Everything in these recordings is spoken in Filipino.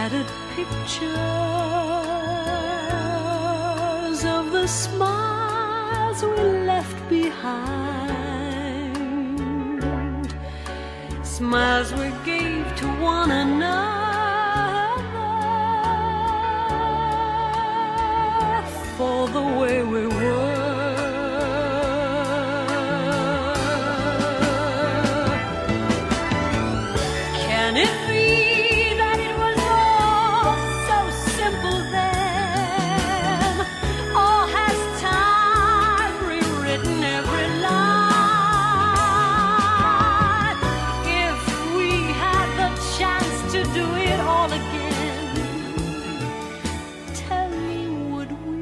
scattered pictures of the smiles we left behind, smiles we gave to one another for the way we were. Can it be that it was all so simple then? Or has time rewritten every line? If we had the chance to do it all again, tell me, would we?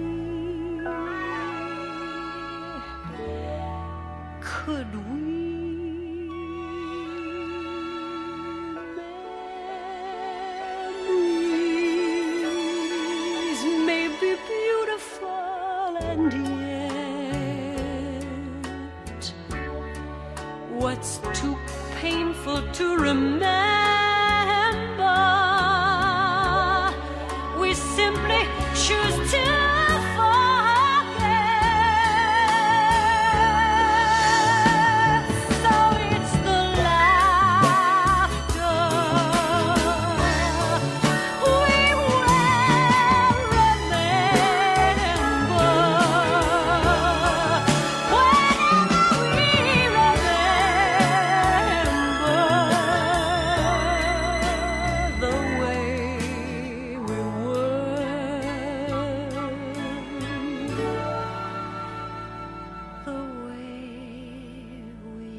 Could we? Memories may be beautiful, and yet what's too painful to remember, we simply choose to forget. So it's the laughter we will remember. Whenever we remember the way we were, the way we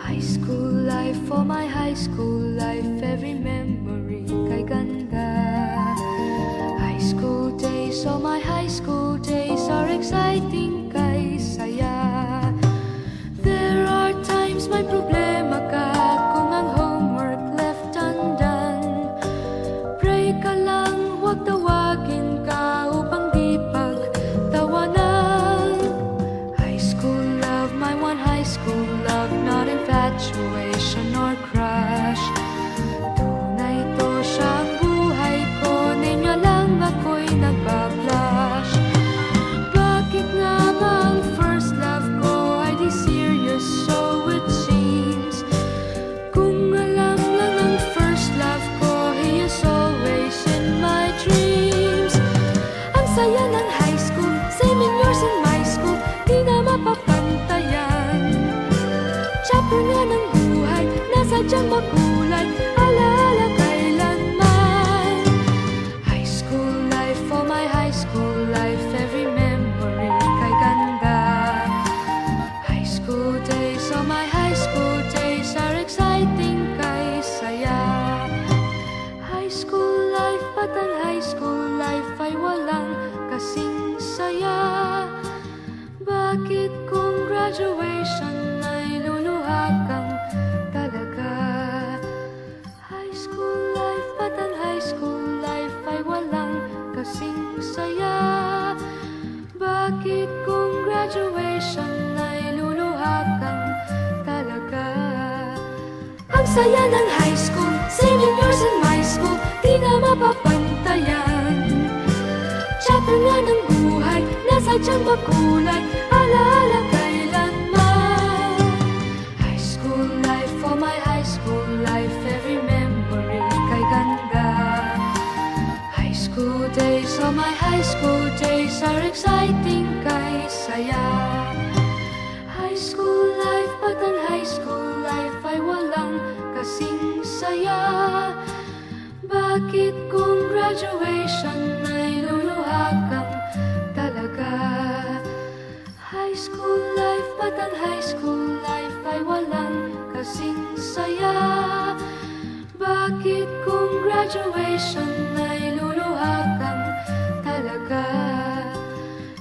High school life, for my high school life, every memory kay ganda. High school days, oh my high school days are exciting kay saya. There are times may problema ka kung ang homework left undone. Pray ka lang, huwag tawagin ka upang di pagtawanan. High school love, my one high school love, not infatuation or crush. Tunay to siyang buhay ko, ninyo lang ako'y nagbablush. Bakit nga ba ang first love ko ay di serious, so it seems? Kung alam lang ang first love ko, he is always in my dreams. Ang saya ng high school, 7 years in my school, di na mapapantayan. Chapter nga ng buhay, nasadyang makulay, alaala kailanman. High school life, for my high school life, every memory kay ganda. High school days, oh my high school days are exciting kay saya. High school life, at ang high school life ay walang kasing saya. Bakit kung graduation ay luluha kang talaga? High school life, at ang high school life ay walang kasing saya. Bakit kung graduation ay luluha kang talaga? Ang saya ng high school, 7 years in my school, di na mapapantayan. Chapter nga ng buhay, nasadyang makulay, alaala kailanman. High school life, for my high school life, every memory kay ganda. High school days, oh my high school days are exciting kay saya. High school life, at ang high school life ay walang kasing saya. Bakit kung graduation ay luluha kang talaga? Ba't ang high school life ay walang kasing saya? Bakit kung graduation ay luluha kang talaga?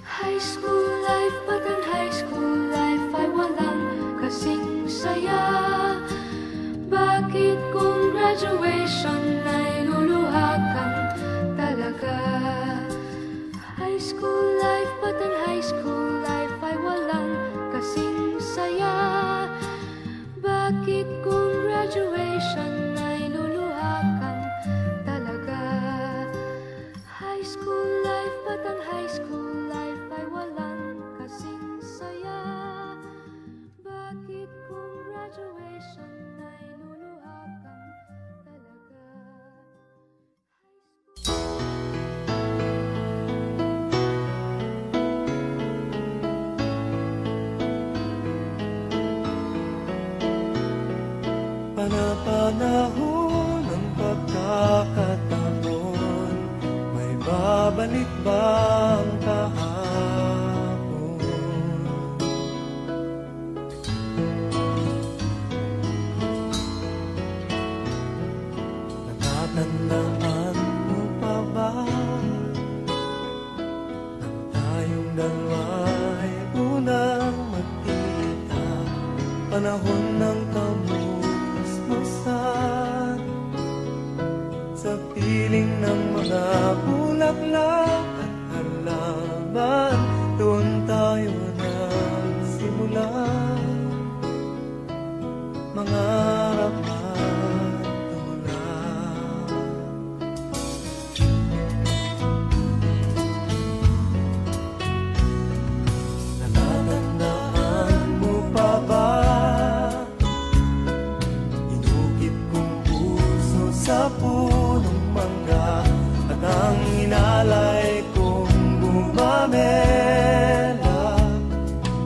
High school life, ba't ang high school life ay walang kasing saya? Bakit kung graduation ay luluha kang talaga? High school life, ba't ang high school life ay walang kasing saya? Bakit kung graduation ay luluha kang talaga? High school life, ba't ang high school life ay walang kasing saya? Bakit kung graduation ay luluha kang talaga? Panapanahon ng pagkakataon, may babalik ba ang kahapon? Natatandaan mo pa ba nang tayong dalawa'y unang magkita? Panahon ng kamusmusan sa piling ng mga bulaklak at halaman, doon tayo nagsimula mangarap at tumulak. Natatandaan mo pa ba inukit kong puso sa punong mangga at ang inalay kong bumamela,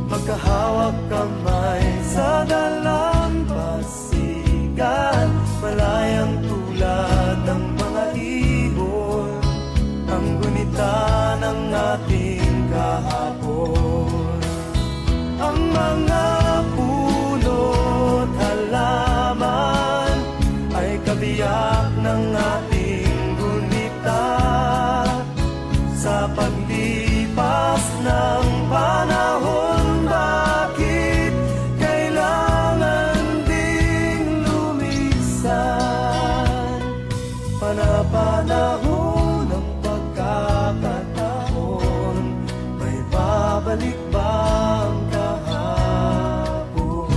magkahawak kamay sa dalampasigan, malayang tulad ng mga ibon, ang gunita ng ating kahapon. Ang mga puno't halaman ay kabiyak ng ating gunita sa paglipas ng panahon. Bakit kailangan ding lumisan? Panapanahon ng pagkakataon, may babalik ba ang kahapon?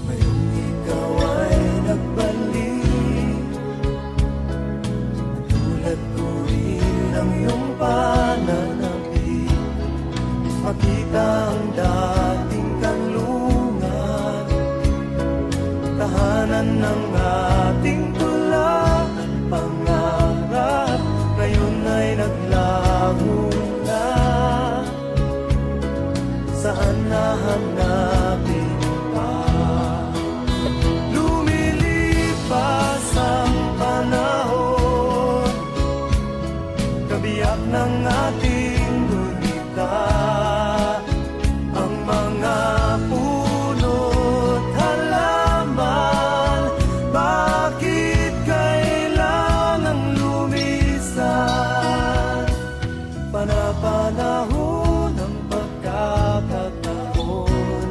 Ngayong ikaw ay nagbalik, tulad ko rin ang iyong pananabik, makita ang dating kanlungan, tahanan ng ating tula at pangarap, ngayon ay naglaho na. Saan nahanapin pa? Lumilipas ang panahon, kabiyak ng ating gunita, ang mga puno't halaman. Bakit kailangang lumisan? Panapanahon ng pagkakataon,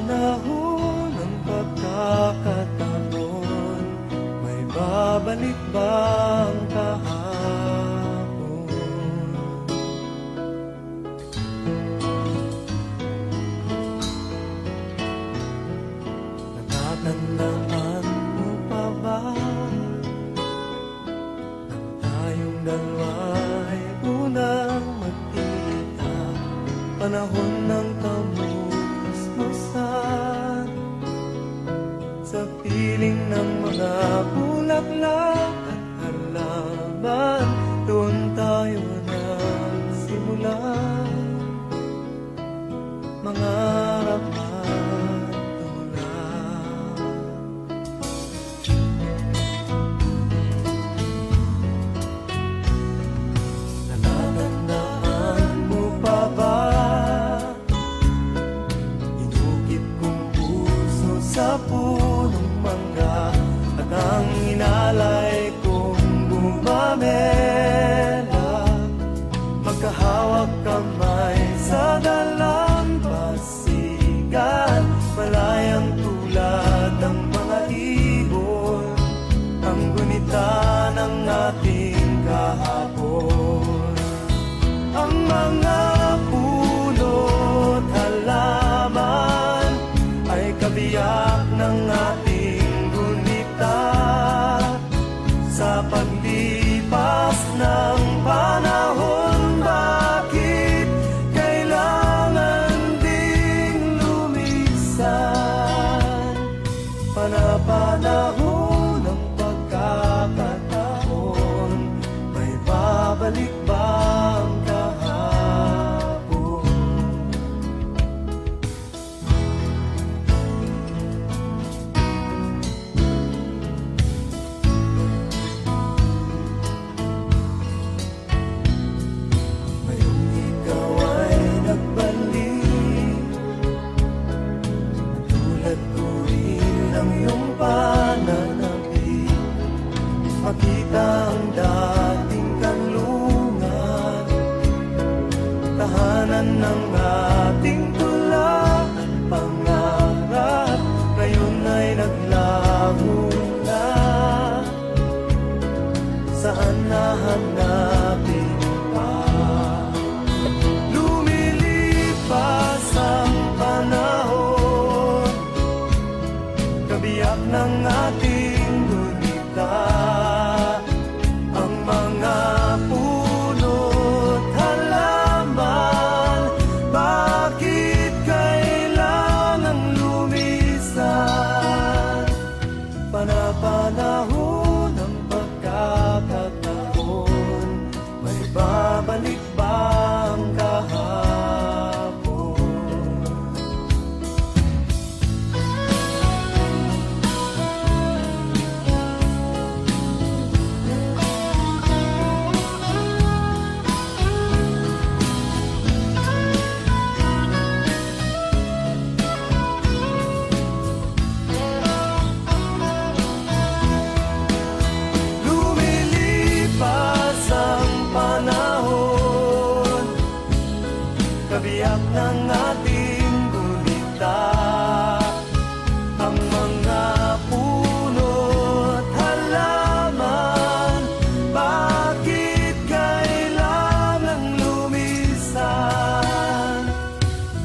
panahon ng pagkakataon, may babalik bang kahapon? Natatandaan mo pa ba nang tayong dalawa'y unang magkita? Panahon ng kamusmusan, sa piling ng mga bulaklak at halaman, doon tayo nagsimula mangarap at tulad. Natatandaan mo pa ba inukit kong puso sa punong mangga, at ang inalay kong bumamela, magkahawak kamay sa dalampasigan, malayang tulad ng mga ibon, ang gunita ng ating kahapon. Ang mga puno't halaman ay kabiyak ng ating gunita, sa paglipas ng panahon. Bakit kailangan ding lumisan? Panapanahon ng pagkakataon, may babalik bang kahapon? Ngayong ikaw ay nagbalik, tulad ko rin ang iyong pananabik, makita ang dating kanlungan, tahanan ng ating tula at pangarap, ngayon ay naglaho na. Saan nahanapin pa? Lumilipas ang panahon, kabiyak ng ating gunita, ang mga puno't halaman. Bakit kailangang lumisan? Panapanahon ng pagkakataon, may babalik bang kahapon? Lumilipas ang panahon, kabiyak ng ating gunita, ang mga puno't halaman. Bakit kailangang lumisan?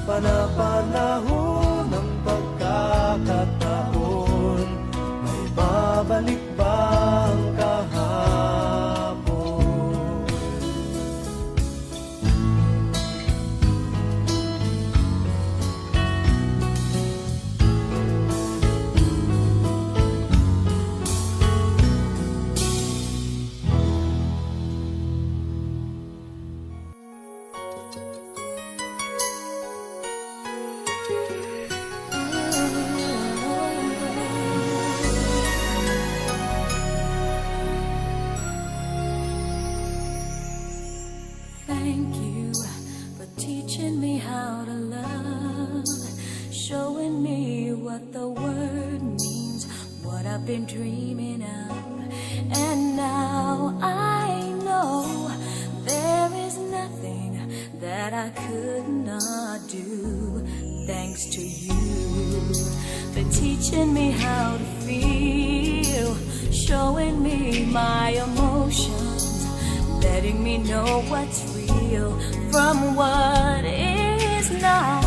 Panapanahon ng pagkakataon, may babalik bang kahapon? Thank you for teaching me how to love, showing me what the word means, what I've been dreaming of. And now I know there is nothing that I could not do. thanks to you for teaching me how to feel, showing me my emotions, letting me know what's real from what is not.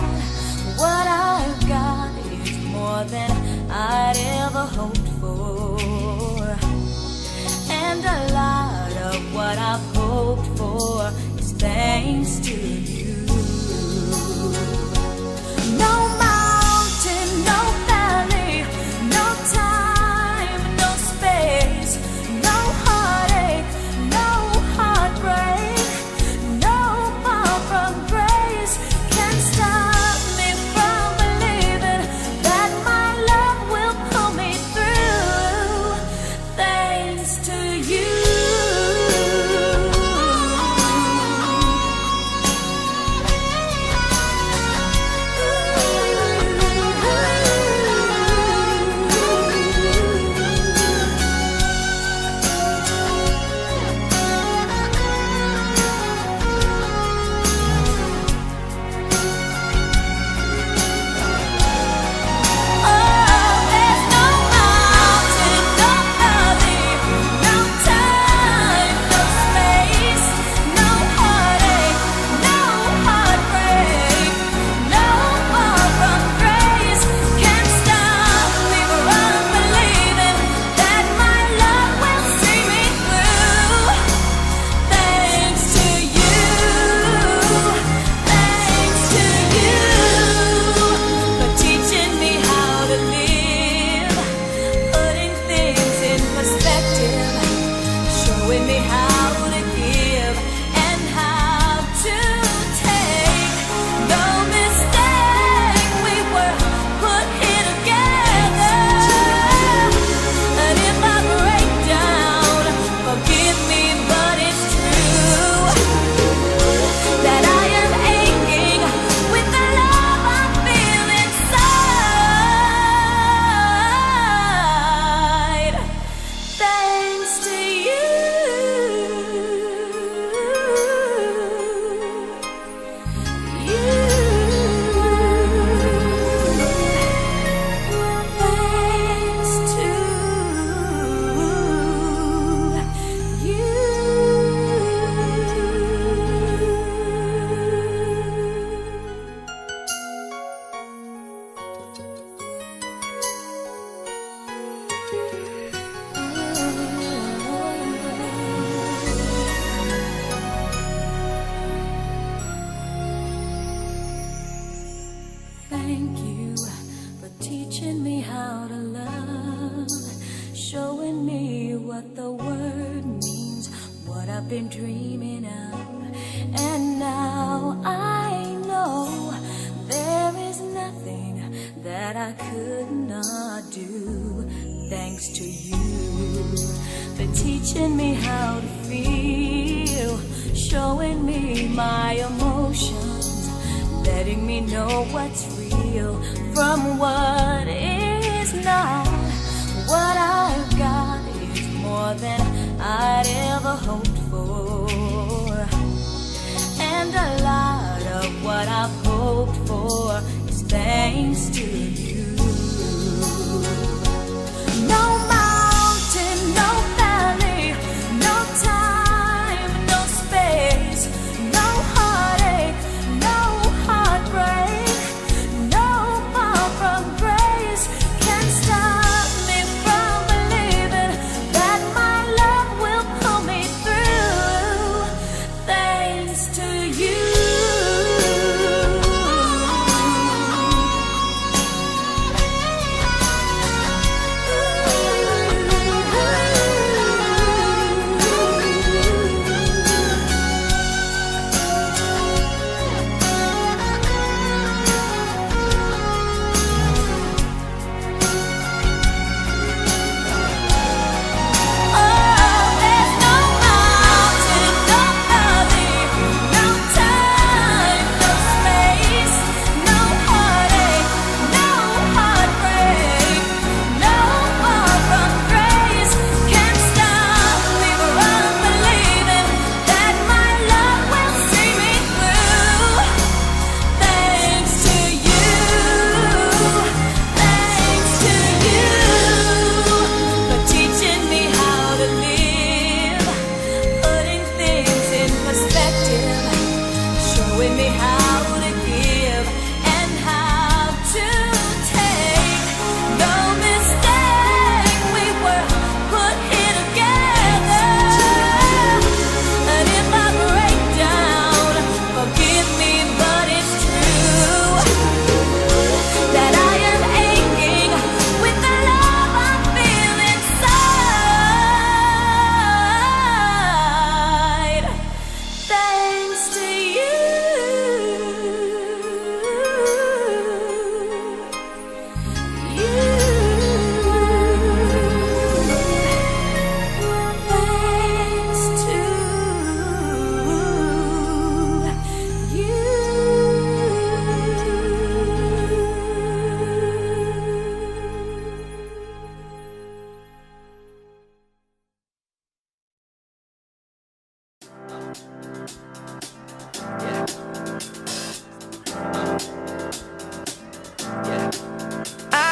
What I've got is more than I'd ever hoped for, and a lot of what I've hoped for is thanks to you. No mountain, no valley, no time, no space, no heartache, no heartbreak, no far from grace can stop me from believing that my love will pull me through, thanks to you. Showing me how to give and how to take. No mistake, we were put here together. And if I break down, forgive me, but it's true that I am aching with the love I feel inside. Thanks to you. Thank you for teaching me how to love, showing me what the word means, what I've been dreaming of. And now I know there is nothing that I could not do, thanks to you for teaching me how to feel, showing me my emotions, letting me know what's real from what is not. What I've got is more than I'd ever hoped for, and a lot of what I've hoped for is thanks to you. No mountain, no valley, no time, no space, no heartache, no heartbreak, no far from grace can stop me from believing that my love will pull me through, thanks to you.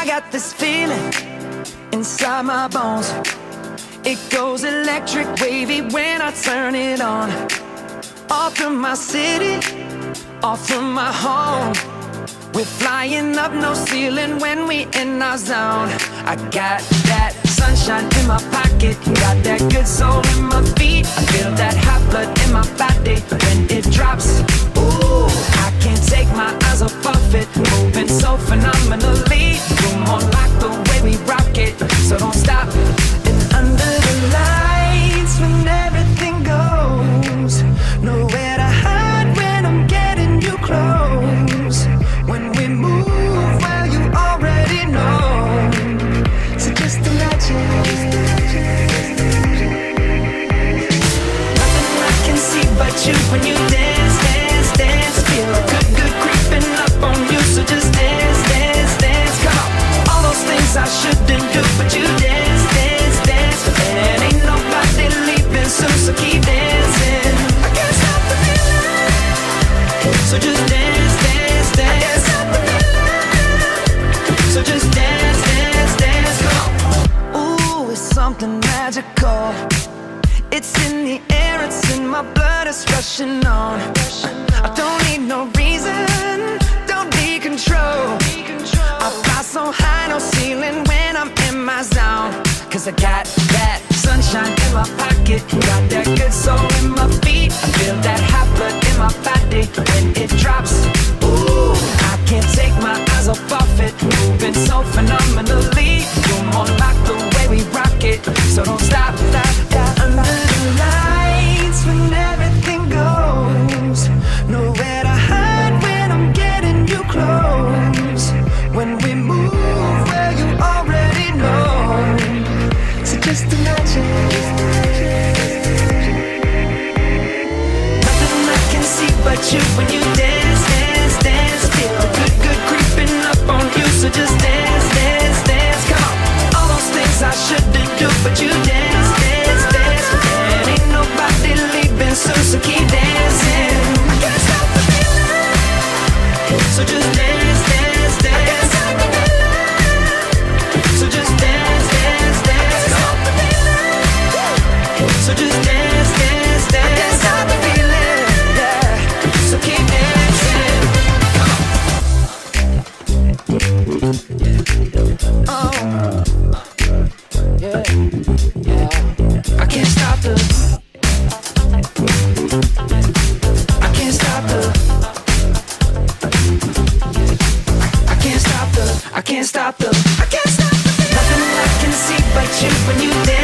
got this feeling inside my bones. It goes electric wavy when I turn it on. Off from my city, off from my home. We're flying up, no ceiling when we in our zone. I got that sunshine in my pocket, got that good soul in my feet. I feel that hot blood in my body when it drops. Ooh, I can't take my eyes off of it, moving so phenomenally. You're more like the way we rock it, so don't stop. And under the lights when everything goes, nowhere to hide when I'm getting you close. When we move, well, you already know. So just imagine. Nothing I can see but you when you dance, dance, dance. Feel good, good creeping up on you. So just dance, dance, dance. Come on. All those things I shouldn't do, but you dance, dance, dance. And ain't nobody leaving soon, so keep dancing. I can't stop the feeling. So just dance, dance, dance. So just dance, dance, dance, come on. Ooh, it's something magical. It's in the air, it's in my blood, it's rushing on. I don't need no reason, don't need control. I fly so high, no ceiling when I'm in my zone. Cause I got that sunshine in my pocket, got that good soul in my feet. I feel that hot blood in my body when it drops. Ooh, I can't take my eyes off of it, moving so phenomenally. You're more like the way we rock it, so don't stop, stop, stop. Under the lights when everything goes, nowhere to hide when I'm getting you close. When we move, well, you already know. So just imagine. Nothing I can see but you when you dance, dance, dance. Feel good, good creeping up on you. So just dance, dance, dance. Come on. All those things I shouldn't do, but you dance, dance, dance. And ain't nobody leaving soon, so keep dancing. I can't stop the feeling. So just dance, dance, dance. So just dance, dance, dance. Stop the feeling. So just dance, dance, dance. I can't stop the feeling. Yeah. So keep dancing. Oh, yeah, yeah. I can't stop the. I can't stop the. I can't stop the. I can't stop the. I can't stop the. Nothing I can see but you when you dance.